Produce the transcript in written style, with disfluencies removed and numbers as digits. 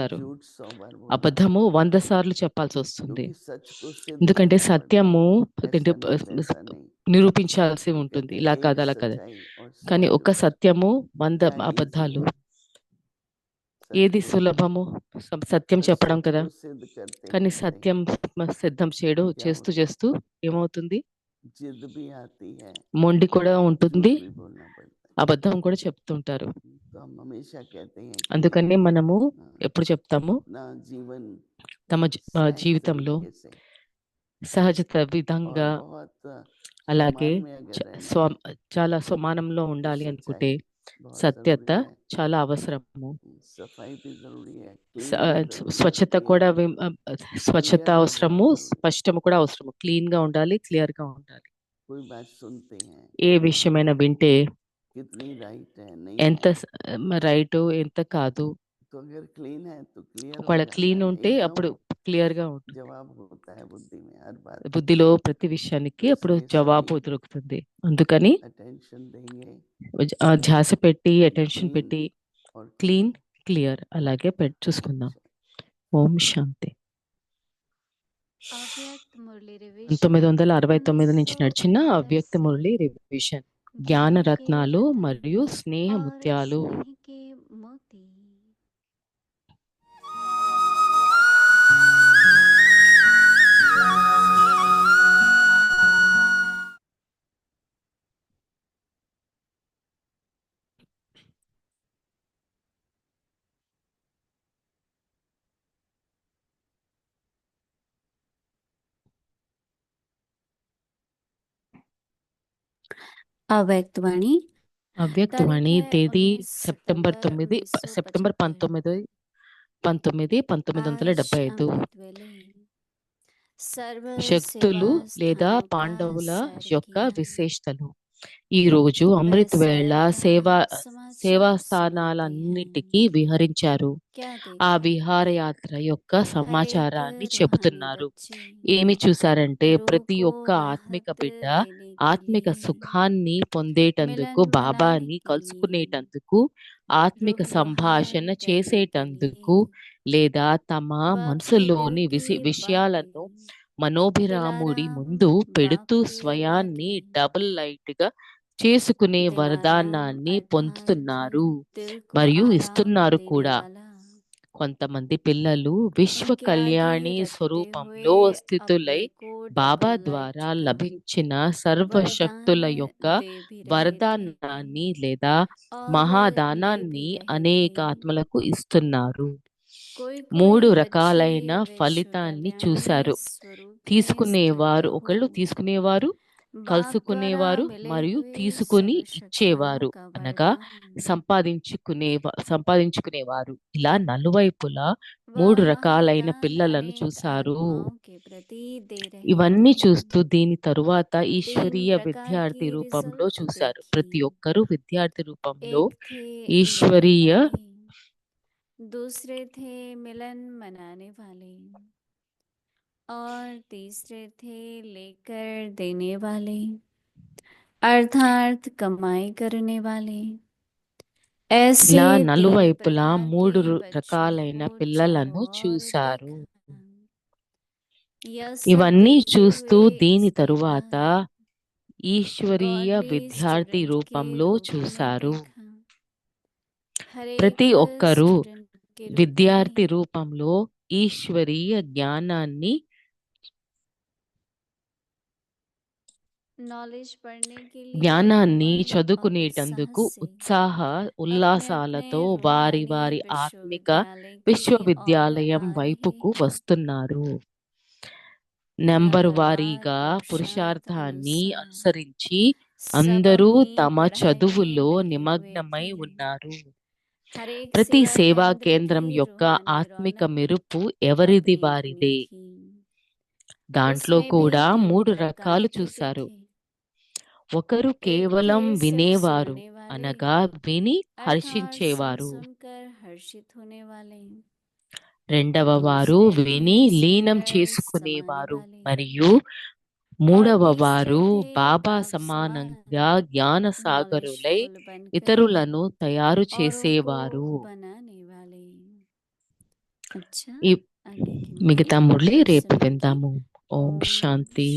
और చెప్తారు. झूठ 100 बार बोलना అబద్ధము पड़ता है 100 సార్లు చెప్పాల్సొస్తుంది. क्योंकि सच को सिद्ध ఎందుకంటే करना पड़ता సత్యము है ఏంటంటే ऐसा नहीं तैसा नहीं। నిరూపించాల్సి ఉంటుంది. कहते ఇలా हैं కాదు, एक అలా కాదు. सच्चाई और 100 కానీ ఒక झूठ, సత్యము 100 क्या इजी అబద్ధాలు. है ఏది सत्य సులభము? సత్యం तो చెప్పడం सच కదా! को सिद्ध करते కానీ करते సత్యం సిద్ధం చేయడం क्या చేస్తూ होता है, చేస్తూ ఏమవుతుంది? जिद भी आती है, మొండి కూడా ఉంటుంది. झूठ भी बोलना पड़ता है। అబద్ధం కూడా చెప్తుంటారు. तो हम हमेशा कहते हैं कि అందుకని మనము ఎప్పుడు చెప్తాము, अपना जीवन తమ सहज జీవితంలో तरीके से సహజత और విధంగా, बहुत అలాగే सम्मान में अगर रहना है చాలా సమానంలో तो ఉండాలి అనుకుంటే सच्चाई बहुत సత్యత जरूरी है, చాలా అవసరము. सफाई भी जरूरी है, స- क्लीन भी जरूरी है, స్వచ్ఛత क्लियर కూడా స్వచ్ఛత क्लियर भी बहुत అవసరము, जरूरी है। స్పష్టము కూడా అవసరము. క్లీన్ గా ఉండాలి, క్లియర్ గా ఉండాలి. कोई बात सुनते हैं, ఏ విషయమైనా వింటే कितनी राइट है नहीं ఎంత है, రైట్ ఎంత కాదు. तो अगर क्लीन है तो क्लियर हो ఒకవేళ जाता క్లీన్ है, ఉంటే एकदम అప్పుడు క్లియర్ గా ఉంటుంది. जवाब होता है बुद्धि में हर बात का। బుద్ధిలో ప్రతి విషయానికి तो అప్పుడు इसलिए జవాబు सभी దొరుకుతుంది. అందుకని अटेंशन देंगे, ధ్యాస పెట్టి, అటెన్షన్ क्लीन పెట్టి, और క్లీన్, क्लियर। క్లియర్ అలాగే చూసుకుందాం. ఓం శాంతి. అవ్యక్త మురళి రివిజన్ 1969 నుంచి నడిచిన అవ్యక్త మురళి రివిజన్. జ్ఞాన రత్నాలు మరియు స్నేహ ముత్యాలు. అవ్యక్తవాణి అవ్యక్తవాణి తేదీ సెప్టెంబర్ 19, 1975. శక్తులు లేదా పాండవుల యొక్క విశేషతలు. ఈ రోజు అమృత్ వేళ సేవా స్థానాలన్నిటికీ విహరించారు. ఆ విహారయాత్ర యొక్క సమాచారాన్ని చెబుతున్నారు. ఏమి చూశారంటే, ప్రతి ఒక్క ఆత్మిక బిడ్డ ఆత్మిక సుఖాన్ని పొందేటందుకు, బాబాని కలుసుకునేటందుకు, ఆత్మిక సంభాషణ చేసేటందుకు, లేదా తమ మనసులోని విషయాలను మనోభిరాముడి ముందు పెడుతూ స్వయాన్ని డబుల్ లైట్ గా చేసుకునే వరదానాన్ని పొందుతున్నారు మరియు ఇస్తున్నారు కూడా. కొంతమంది పిల్లలు విశ్వ కళ్యాణి స్వరూపంలో స్థితులై బాబా ద్వారా లభించిన సర్వశక్తుల యొక్క వరదానాన్ని లేదా మహాదానాన్ని అనేక ఆత్మలకు ఇస్తున్నారు. 3 రకాలైన ఫలితాన్ని చూశారు. ఒకళ్ళు తీసుకునేవారు, కలుసుకునేవారు మరియు తీసుకుని ఇచ్చేవారు, అనగా సంపాదించుకునేవారు. ఇలా నలువైపులా 3 రకాలైన పిల్లలను చూశారు. ఇవన్నీ చూస్తూ దీని తరువాత ఈశ్వరీయ విద్యార్థి రూపంలో చూశారు. ప్రతి ఒక్కరూ విద్యార్థి రూపంలో ఈశ్వరీయ. दूसरे थे मिलन मनाने वाले और तीसरे थे लेकर देने वाले अर्थात कमाई करने वाले. ఇలా నలువైపులా 3 రకాలైన పిల్లలను చూశారు. ఇవన్నీ చూస్తూ దీని తరువాత ఈశ్వరీయ విద్యార్థి రూపంలో చూశారు. ప్రతి ఒక్కరూ విద్యార్థి రూపంలో ఈశ్వరీయ జ్ఞానాన్ని చదువుకునేటందుకు ఉల్లాసాలతో వారి వారి ఆత్మిక విశ్వవిద్యాలయం వైపుకు వస్తున్నారు. నెంబర్ వారీగా పురుషార్థాన్ని అనుసరించి అందరూ తమ చదువులో నిమగ్నమై ఉన్నారు. ప్రతి సేవా కేంద్రం యొక్క ఆత్మిక మెరుపు ఎవరిది వారిదే. దాంట్లో కూడా 3 రకాలు చూశారు. ఒకరు కేవలం వినేవారు, అనగా విని హర్షించేవారు. రెండవ వారు విని లీనం చేసుకునేవారు మరియు మూడవ వారు బాబా సమానంగా జ్ఞాన సాగరులై ఇతరులను తయారు చేసేవారు. अच्छा ఈ आगे की మిగతా मुरली మురళి రేపు सुनेंगे విందాము. ఓం ओम శాంతి.